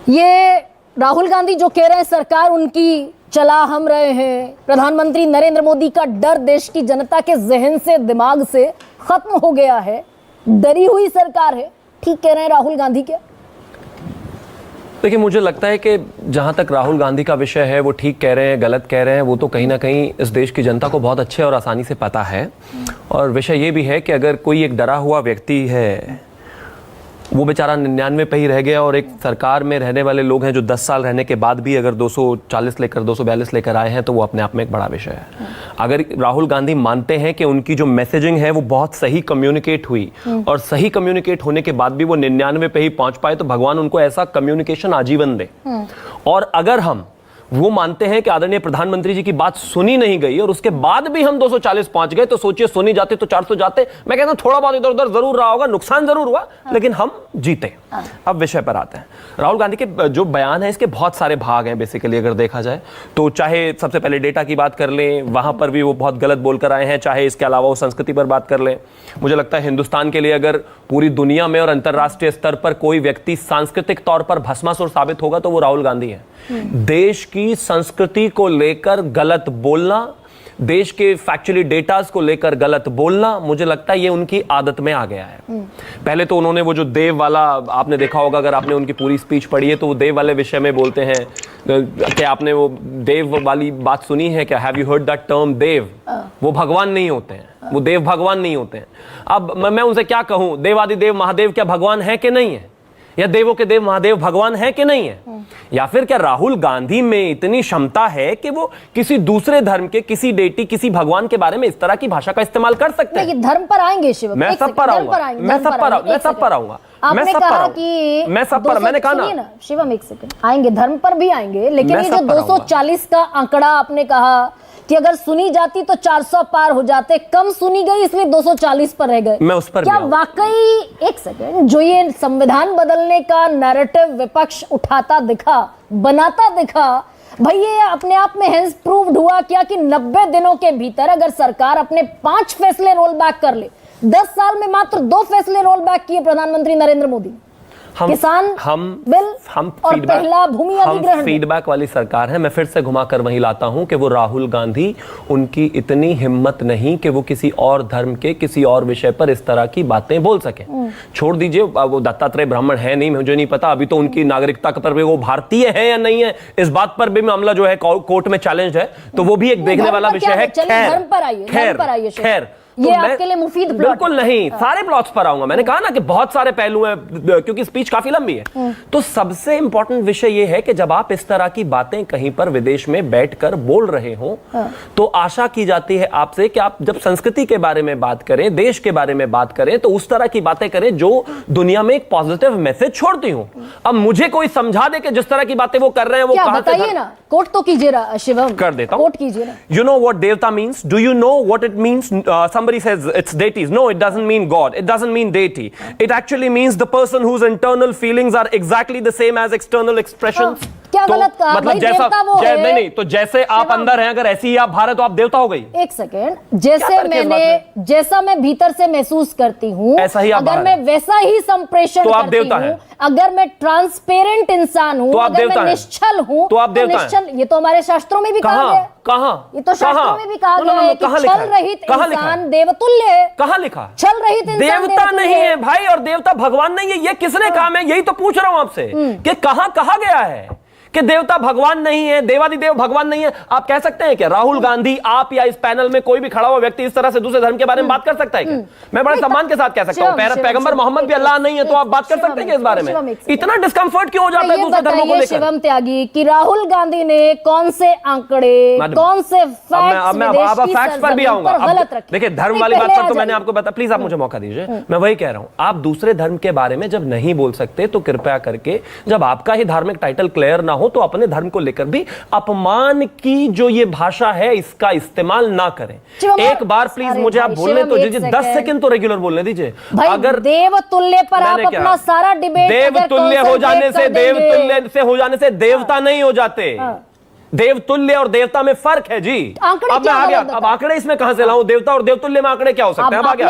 ये राहुल गांधी जो कह रहे हैं सरकार उनकी चला हम रहे हैं, प्रधानमंत्री नरेंद्र मोदी का डर देश की जनता के जहन से, दिमाग से खत्म हो गया है, डरी हुई सरकार है, ठीक कह रहे हैं राहुल गांधी क्या? देखिए, मुझे लगता है कि जहां तक राहुल गांधी का विषय है वो ठीक कह रहे हैं, गलत कह रहे हैं, वो तो कहीं ना कहीं इस देश की जनता को बहुत अच्छे और आसानी से पता है। और विषय ये भी है कि अगर कोई एक डरा हुआ व्यक्ति है, वो बेचारा 99 पे ही रह गया, और एक सरकार में रहने वाले लोग हैं जो 10 साल रहने के बाद भी अगर 240 लेकर 242 लेकर आए हैं, तो वो अपने आप में एक बड़ा विषय है। अगर राहुल गांधी मानते हैं कि उनकी जो मैसेजिंग है वो बहुत सही कम्युनिकेट हुई, और सही कम्युनिकेट होने के बाद भी वो 99 पे ही पहुंच पाए, तो भगवान उनको ऐसा कम्युनिकेशन आजीवन दे। और अगर हम वो मानते हैं कि आदरणीय प्रधानमंत्री जी की बात सुनी नहीं गई और उसके बाद भी हम 240 पहुंच गए, तो सोचिए सुनी जाते तो 400 जाते। मैं कहता हूं थोड़ा बहुत इधर उधर जरूर रहा होगा, नुकसान जरूर हुआ, लेकिन हम जीते। अब विषय पर आते हैं। राहुल गांधी के जो बयान है इसके बहुत सारे भाग हैं बेसिकली, अगर देखा जाए तो। चाहे सबसे पहले डेटा की बात कर लें, वहां पर भी वो बहुत गलत बोलकर आए हैं, चाहे इसके अलावा वो संस्कृति पर बात कर लें। मुझे लगता है हिंदुस्तान के लिए अगर पूरी दुनिया में और अंतर्राष्ट्रीय स्तर पर कोई व्यक्ति सांस्कृतिक तौर पर भस्मासुर साबित होगा तो वो राहुल गांधी है। देश की संस्कृति को लेकर गलत बोलना, देश के फैक्चुअली डेटास को लेकर गलत बोलना, मुझे लगता है ये उनकी आदत में आ गया है। पहले तो उन्होंने वो जो देव वाला, आपने देखा होगा अगर आपने उनकी पूरी स्पीच पढ़ी है, तो वो देव वाले विषय में बोलते हैं कि आपने वो देव वाली बात सुनी है क्या? Have you heard that term Dev? वो भगवान नहीं होते हैं, वो देव भगवान नहीं होते हैं। अब मैं उनसे क्या कहूं, देवादिदेव महादेव क्या भगवान है कि नहीं है? या देवों के देव महादेव भगवान है कि नहीं है? या फिर क्या राहुल गांधी में इतनी क्षमता है कि वो किसी दूसरे धर्म के, किसी डेटी, किसी भगवान के बारे में इस तरह की भाषा का इस्तेमाल कर सकते हैं? धर्म पर आएंगे शिवम, मैं सब पर आऊंगा, मैं सब पर आऊंगा, आपने कहा कि मैं सब पर, मैंने कहा ना शिवम एक सेकंड, आएंगे धर्म पर भी आएंगे, लेकिन ये जो 240 का आंकड़ा आपने कहा कि अगर सुनी जाती तो 400 पार हो जाते, कम सुनी गई इसलिए 240 पर रह गए। मैं उस पर क्या वाकई, एक सेकंड, जो ये संविधान बदलने का नैरेटिव विपक्ष उठाता दिखा, बनाता दिखा, भाई ये अपने आप में हेंस प्रूव्ड हुआ क्या कि 90 दिनों के भीतर अगर सरकार अपने 5 फैसले रोल बैक कर ले, 10 साल में मात्र 2 फैसले रोल बैक किए प्रधानमंत्री नरेंद्र मोदी, किसान बिल और पहला भूमि अधिग्रहण। हम फीडबैक वाली सरकार है। मैं फिर से घुमाकर वहीं लाता हूं कि वो राहुल गांधी, उनकी इतनी हिम्मत नहीं कि वो किसी और धर्म के किसी और विषय पर इस तरह की बातें बोल सके। छोड़ दीजिए, वो दत्तात्रेय ब्राह्मण है नहीं, मुझे नहीं पता अभी तो उनकी नागरिकता पर भी वो भारतीय है या नहीं है, इस बात पर भी मामला जो है कोर्ट में चैलेंज है, तो वो भी एक देखने वाला विषय है। खैर, ये आपके लिए मुफीद प्लॉट बिल्कुल नहीं, सारे प्लॉट्स पर आऊंगा। मैंने कहा ना कि बहुत सारे पहलू हैं, क्योंकि स्पीच काफी लंबी है। तो सबसे इंपॉर्टेंट विषय ये है कि जब आप इस तरह की बातें कहीं पर विदेश में बैठकर बोल रहे हो, तो आशा की जाती है आपसे कि आप जब संस्कृति के बारे में बात करें, देश के बारे में बात करें, तो उस तरह की बातें करें जो दुनिया में एक पॉजिटिव मैसेज छोड़ती हो। अब मुझे कोई समझा दे कि जिस तरह की बातें वो कर रहे हैं वो कहां से, ना कोट तो कीजिए शिवम, कर देता हूं, कोट कीजिए ना। You know what देवता means? Do you know what it means? Somebody says it's deities. No, it doesn't mean God. It doesn't mean deity. It actually means the person whose internal feelings are exactly the same as external expressions. क्या गलत कहा? मतलब जैसा नहीं, तो जैसे आप अंदर हैं, अगर ऐसी ही आप बाहर है तो आप देवता हो गई। एक सेकेंड, जैसा मैं भीतर से महसूस करती हूँ, अगर मैं वैसा ही संप्रेषण तो आप देवता हैं। अगर मैं ट्रांसपेरेंट इंसान हूँ, अगर मैं निश्चल हूँ तो आप देवता हैं। ये तो हमारे शास्त्रों में भी कहा गया। कहां? ये तो शास्त्रों में भी कहा गया है कि छल रहित इंसान देवतुल्य है। कहां लिखा? छल रहित इंसान देवता नहीं है भाई, और देवता भगवान नहीं है। ये किसने कहा? मैं यही तो पूछ रहा हूं आपसे कि कहां कहा गया है कि देवता भगवान नहीं है, देवादिदेव भगवान नहीं है। आप कह सकते हैं क्या राहुल गांधी, आप या इस पैनल में कोई भी खड़ा हुआ व्यक्ति इस तरह से दूसरे धर्म के बारे में बात कर सकता है क्या? मैं बड़े सम्मान के साथ कह सकता हूं, पैगंबर मोहम्मद भी अल्लाह नहीं है, तो आप बात कर सकते हैं इस बारे में? इतना डिस्कम्फर्ट क्यों हो जाता है दूसरे धर्मों को लेकर? शिवम त्यागी कि राहुल गांधी ने कौन से आंकड़े, कौन से फैक्ट्स पर भी आऊंगा। देखिए, धर्म वाली बात पर तो मैंने आपको बता, प्लीज आप मुझे मौका दीजिए। मैं वही कह रहा हूं, आप दूसरे धर्म के बारे में जब नहीं बोल सकते तो कृपया करके, जब आपका ही धार्मिक टाइटल क्लियर ना हो, तो अपने धर्म को लेकर भी अपमान की जो ये भाषा है इसका इस्तेमाल ना करें। एक बार प्लीज मुझे आप बोलने तो दीजिए, 10 सेकंड तो रेगुलर बोलने दीजिए। अगर देवतुल्य पर आप अपना सारा डिबेट, देवतुल्य हो जाने से, देवतुल्य से हो जाने से देवता नहीं हो जाते। देवतुल्य और देवता में फर्क है जी। आंकड़े अब मैं क्या आ गया, गलत अब आंकड़े इसमें कहां से लाऊं? देवता और देवतुल्य में आंकड़े क्या हो सकते हैं? अब आ गया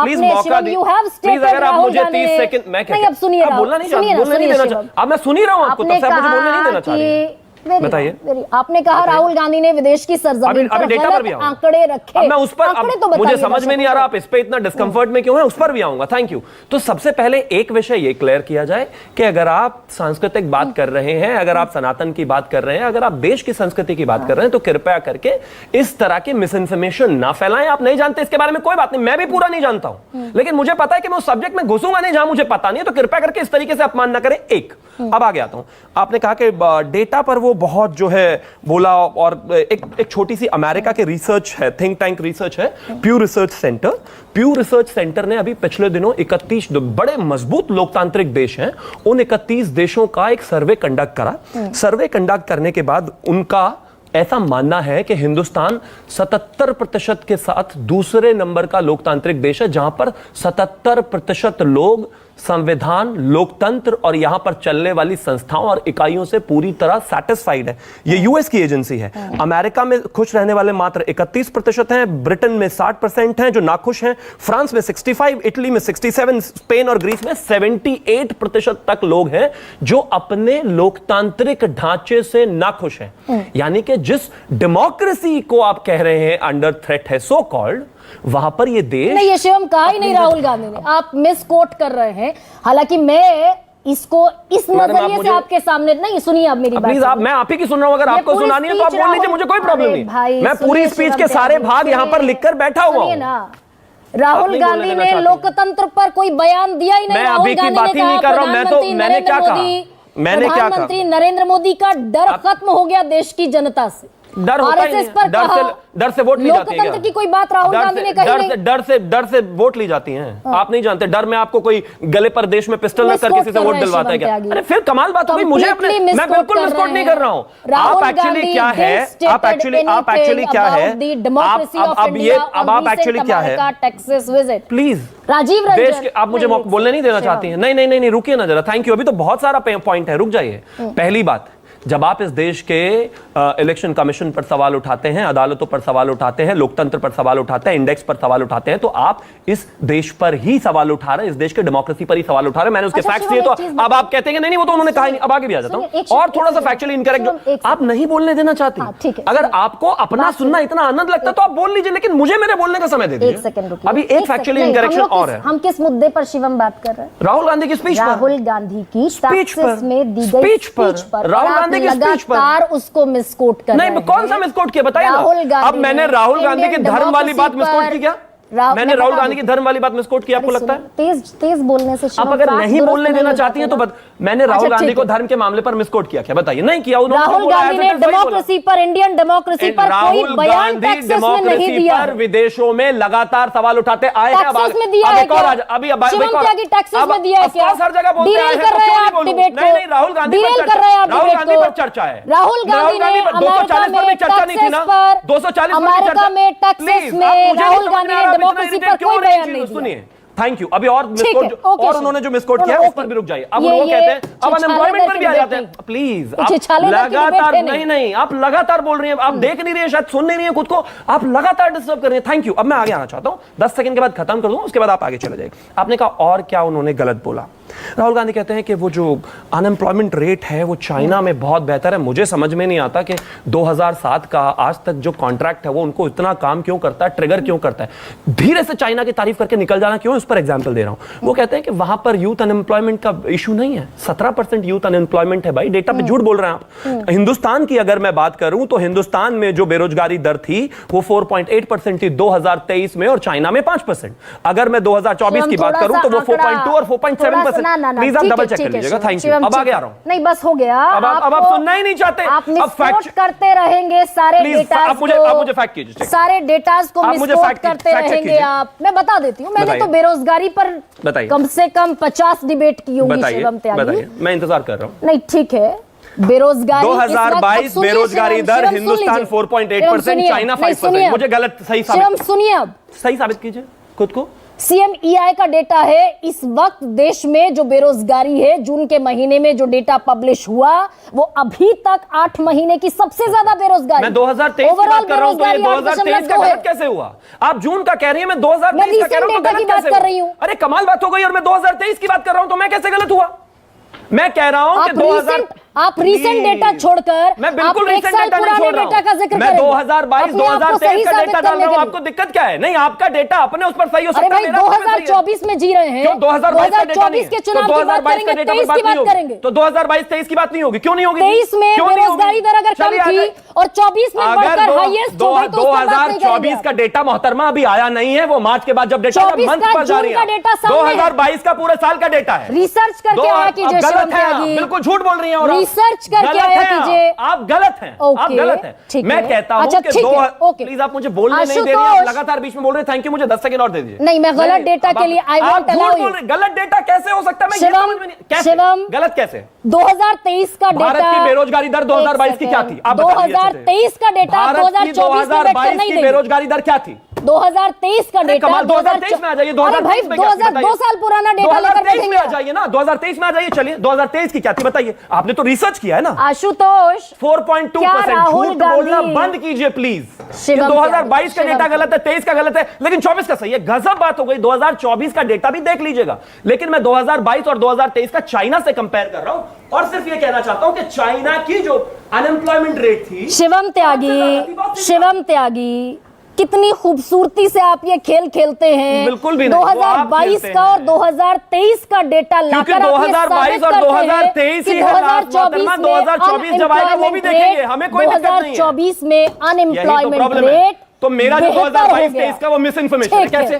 प्लीज मौका दीजिए प्लीज। अगर आप मुझे 30 सेकंड मैं क्या बोलना नहीं देना, अब मैं सुन ही रहा हूं आपको, तब से आप मुझे बोलने नहीं देना चाह रही। बताइए। आपने कहा राहुल गांधी ने विदेश की सरजमीन पर डेटा पर भी गलत आंकड़े रखे। अब मैं उस पर तो मुझे समझ में नहीं आ रहा आप इस पे इतना डिस्कंफर्ट में क्यों है, उस पर भी आऊंगा। Thank you. तो सबसे पहले एक विषय ये क्लियर किया जाए कि अगर आप सांस्कृतिक बात कर रहे हैं, अगर आप सनातन की बात कर रहे हैं, अगर आप देश की संस्कृति की बात कर रहे हैं, तो कृपया करके इस तरह की मिस इन्फॉर्मेशन ना फैलाएं। आप नहीं जानते इसके बारे में, कोई बात नहीं, मैं भी पूरा नहीं जानता हूं, लेकिन मुझे पता है कि मैं उस सब्जेक्ट में घुसूंगा नहीं जहां मुझे पता नहीं है, तो कृपया करके इस तरीके से अपमान ना करें। एक अब आगे आता हूं। आपने कहा कि डेटा पर वो बहुत जो है बोला, और एक छोटी सी अमेरिका के रिसर्च है, थिंक टैंक रिसर्च है, प्यू रिसर्च सेंटर। प्यू रिसर्च सेंटर ने अभी पिछले दिनों 31 बड़े मजबूत लोकतांत्रिक देश हैं, उन 31 देशों का एक सर्वे कंडक्ट करा। सर्वे कंडक्ट करने के बाद उनका ऐसा मानना है कि हिंदुस्तान 77% के साथ दूसरे नंबर का लोकतांत्रिक देश है, जहां पर 77% लोग संविधान, लोकतंत्र और यहां पर चलने वाली संस्थाओं और इकाइयों से पूरी तरह सेटिस्फाइड है। ये यूएस की एजेंसी है। अमेरिका में खुश रहने वाले मात्र 31% हैं, ब्रिटेन में 60% हैं जो नाखुश हैं, फ्रांस में 65, इटली में 67, स्पेन और ग्रीस में 78% तक लोग हैं जो अपने लोकतांत्रिक ढांचे से नाखुश हैं। यानी कि जिस डेमोक्रेसी को आप कह रहे हैं अंडर थ्रेट है सो कॉल्ड, वहां पर ये देश नहीं, ये शिवम कहा ही नहीं राहुल गांधी ने, आप मिस कोट कर रहे हैं। हालांकि मैं इसको इस नजरिए से आपके सामने नहीं, सुनिए आप मेरी बात प्लीज। आप मैं आप ही की सुन रहा हूं, अगर आपको सुनानी है तो आप बोल लीजिए, मुझे कोई प्रॉब्लम नहीं। मैं पूरी स्पीच के सारे भाग यहां पर लिखकर बैठा हुआ हूं। राहुल गांधी ने लोकतंत्र पर कोई बयान दिया ही नहीं। मैं अभी की बात ही नहीं कर रहा हूं, मैंने क्या कहा? मैंने क्या कहा? प्रधानमंत्री नरेंद्र मोदी का डर खत्म हो गया देश की जनता से। डर होता ही नहीं, डर से वोट ली जाती है। लोकतंत्र की कोई बात राहुल गांधी ने कही नहीं। डर से वोट ली जाती हैं। आप नहीं जानते, डर में आपको कोई गले पर देश में पिस्टल रखकर किसी से वोट दिलवाता है क्या? अरे फिर कमाल बात हो गई। मुझे अपने, मैं बिल्कुल मिसकोट नहीं कर रहा हूं। आप एक्चुअली क्या है, आप एक्चुअली क्या है, अब आप एक्चुअली क्या है, टेक्सास विजिट प्लीज राजीव देश के, आप मुझे बोलने नहीं देना चाहती हैं? नहीं, रुकिए ना जरा। Thank you. अभी तो बहुत सारा पॉइंट है, रुक जाइए। पहली बात, जब आप इस देश के इलेक्शन कमीशन पर सवाल उठाते हैं, अदालतों पर सवाल उठाते हैं, लोकतंत्र पर सवाल उठाते हैं, इंडेक्स पर सवाल उठाते हैं, तो आप इस देश पर ही सवाल उठा रहे हैं, इस देश के डेमोक्रेसी पर ही सवाल उठा रहे हैं। मैंने उसके फैक्ट्स दिए, तो अब आप कहते हैं नहीं वो तो उन्होंने कहा ही नहीं। अब आगे भी आ जाता हूं, और थोड़ा सा फैक्चुअली इनकरेक्ट आप नहीं बोलने देना चाहती। अगर आपको अपना सुनना इतना आनंद लगता है तो आप बोल लीजिए, लेकिन मुझे मेरे बोलने का समय दे दीजिए। अभी एक फैक्चुअली इनकरेक्शन और है। हम किस मुद्दे पर शिवम बात कर रहे हैं? राहुल गांधी की स्पीच पर। राहुल गांधी की स्पीच में दी गई स्पीच पर राहुल गांधी की स्पीच पर उसको मिसकोट कर नहीं, कौन सा मिसकोट किया बताइए ना। अब मैंने राहुल गांधी की धर्म वाली बात मिसकोट की क्या? मैंने राहुल गांधी की धर्म वाली बात मिसकोट की, आपको लगता है? तेज बोलने से आप अगर नहीं बोलने देना चाहती हैं तो मैंने राहुल गांधी को धर्म के मामले पर मिसकोट किया क्या? बताइए। नहीं किया। राहुल गांधी ने डेमोक्रेसी पर, इंडियन डेमोक्रेसी पर कोई बयान टेक्सास में नहीं दिया। विदेशों में लगातार सवाल उठाते आए हैं। टेक्सास में दिया है क्या? अभी शिवम त्यागी टेक्सास में दिया है क्या? हर जगह बोलते हैं। कर रहे हैं आप डिबेट को। नहीं, राहुल गांधी पर चर्चा है। राहुल गांधी ने 240 पर भी चर्चा नहीं थी ना? 240 अमेरिका में टेक्सास में राहुल गांधी ने डेमोक्रेसी पर कोई बयान नहीं दिया। सुनिए, थैंक यू। अभी और मिसकोट, और उन्होंने जो मिसकोट किया है उस पर भी रुक जाइए। अब वो कहते हैं, अब अनएम्प्लॉयमेंट पर भी आ जाते हैं। प्लीज लगातार नहीं, आप लगातार बोल रही हैं, आप देख नहीं रही है, शायद सुन नहीं रही है खुद को, आप लगातार डिस्टर्ब कर रही हैं। Thank you. अब मैं आगे आना चाहता हूं, 10 सेकंड के बाद खत्म कर दूं, उसके बाद आप आगे चले जाइए। आपने कहा और क्या उन्होंने गलत बोला? राहुल गांधी कहते हैं कि वो जो अनएम्प्लॉयमेंट रेट है वो चाइना में बहुत बेहतर है। मुझे समझ में नहीं आता कि 2007 का आज तक जो कॉन्ट्रैक्ट है वो उनको इतना काम क्यों करता है, ट्रिगर क्यों करता है। धीरे से चाइना की तारीफ करके निकल जाना क्यों? इस पर एग्जांपल दे रहा हूं। वो कहते हैं कि वहां पर यूथ अनएम्प्लॉयमेंट का इशू नहीं है, 17% यूथ अनएम्प्लॉयमेंट है। भाई डेटा पे झूठ बोल रहे हैं आप। हिंदुस्तान की अगर मैं बात करूं तो हिंदुस्तान में जो बेरोजगारी दर थी वो 4.8% थी 2023 में, और चाइना में 5%। अगर मैं 2024 की बात करूं तो वो 4.2 और 4.7%। प्लीज आप डबल चेक कर लीजिएगा। Thank you. अब आगे आ रहा हूं। नहीं, बस हो गया। अब आप सुनना ही नहीं चाहते। आप मिसकोट करते रहेंगे सारे डेटा। आप मुझे फैक्ट कीजिए। सारे डेटास को मिसकोट करते रहेंगे आप। मैं बता देती हूँ, मैंने तो बेरोजगारी पर कम से कम 50 डिबेट की होगी शिवम त्यागी। मैं इंतजार कर रहा हूं। नहीं, ठीक है। बेरोजगारी 2022 बेरोजगारी दर हिंदुस्तान 4.8%, चाइना 5%। मुझे गलत सही साबित, सुनिए, अब सही साबित कीजिए खुद को। CMEI का डेटा है इस वक्त देश में जो बेरोजगारी है, जून के महीने में जो डेटा पब्लिश हुआ वो अभी तक 8 महीने की सबसे ज्यादा बेरोजगारी। मैं 2023 की बात कर रहा हूं, तो ये 2023 का गलत कैसे हुआ? आप जून का कह रही हैं, मैं 2023 का कह रहा हूं, तो गलत कैसे हुआ? अरे कमाल बात हो गई, और मैं 2023 की बात कर रहा हूं, तो मैं कैसे गलत हुआ? मैं कह रहा हूं कि आप रीसेंट डेटा छोड़कर मैं बिल्कुल आप 1 साल पुराने डेटा का जिक्र मैं 2022-2023 का डेटा डाल रहा हूं। आपको दिक्कत क्या है? नहीं, आपका डेटा अपने उस पर सही हो सकता है, मेरा 2024 में जी रहे हैं। क्यों 2022 के चुनाव की बात करेंगे, 23 की बात करेंगे, तो 2022-23 की बात नहीं होगी? क्यों नहीं होगी? 23 में बेरोजगारी दर अगर कम थी और 24 में बढ़कर हाईएस्ट हो गई, तो 2024 का डेटा मोहतरमा अभी आया नहीं है, वो मार्च के बाद जब डेटा मंथ पर जारी है। 2022 का पूरे साल का डेटा है। रिसर्च करके आया कीजिए शिवम त्यागी, बिल्कुल झूठ बोल रही हैं, और रिसर्च करके आया कीजिए। आप गलत हैं, आप गलत हैं। मैं कहता हूं कि प्लीज आप मुझे बोलने नहीं दे रहे, आप लगातार बीच में बोल रहे हैं। थैंक यू, मुझे 10 सेकंड और दे दीजिए। नहीं, मैं गलत डेटा के लिए आई वांट अलाउ यू। गलत डेटा कैसे हो सकता है? मैं ये समझ में नहीं, कैसे गलत कैसे? 2023 का डेटा, भारत की बेरोजगारी दर 2022 की क्या थी? आप 2023 का डेटा 2022 की बेरोजगारी दर क्या थी? 2023 का डेटा 2023 में आ जाइए। 2023 में 2 साल पुराना डेटा लेकर 2023 में आ जाइए ना, 2023 में आ जाइए। चलिए 2023 की क्या थी बताइए, आपने तो रिसर्च किया है ना। आशुतोष 4.2%। झूठ बोलना बंद कीजिए प्लीज। 2022 का डेटा गलत है, 23 का गलत है, लेकिन 24 का सही है। गजब बात हो गई। 2024 का डेटा भी देख लीजिएगा, लेकिन मैं 2022 और 2023 का चाइना से कंपेयर कर रहा हूं, और सिर्फ ये कहना चाहता हूं कि चाइना की जो अनएम्प्लॉयमेंट रेट थी। शिवम त्यागी, कितनी खूबसूरती से आप ये खेल खेलते हैं। बिल्कुल भी नहीं। 2022 का और 2023 का डेटा लाकर 2022 और 2023 ही 2024 जब आएगा वो भी देखेंगे, हमें कोई दिक्कत नहीं है। 2024 में अनएम्प्लॉयमेंट रेट, तो मेरा जो 2022-23 का वो मिस इन्फॉर्मेशन है। कैसे?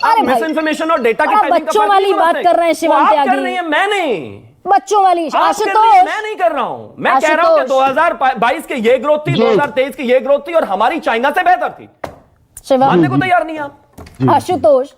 अरे मिस इन्फॉर्मेशन और डेटा की बच्चों वाली बात कर रहे हैं शिवम त्यागी। कर रही है, मैं नहीं। बच्चों वाली आशुतोष, मैं नहीं कर रहा हूं। मैं कह रहा हूं कि 2022 की ये ग्रोथ थी, 2023 की ये ग्रोथ थी, और हमारी चाइना से बेहतर थी। मानने को तैयार नहीं आप। आशुतोष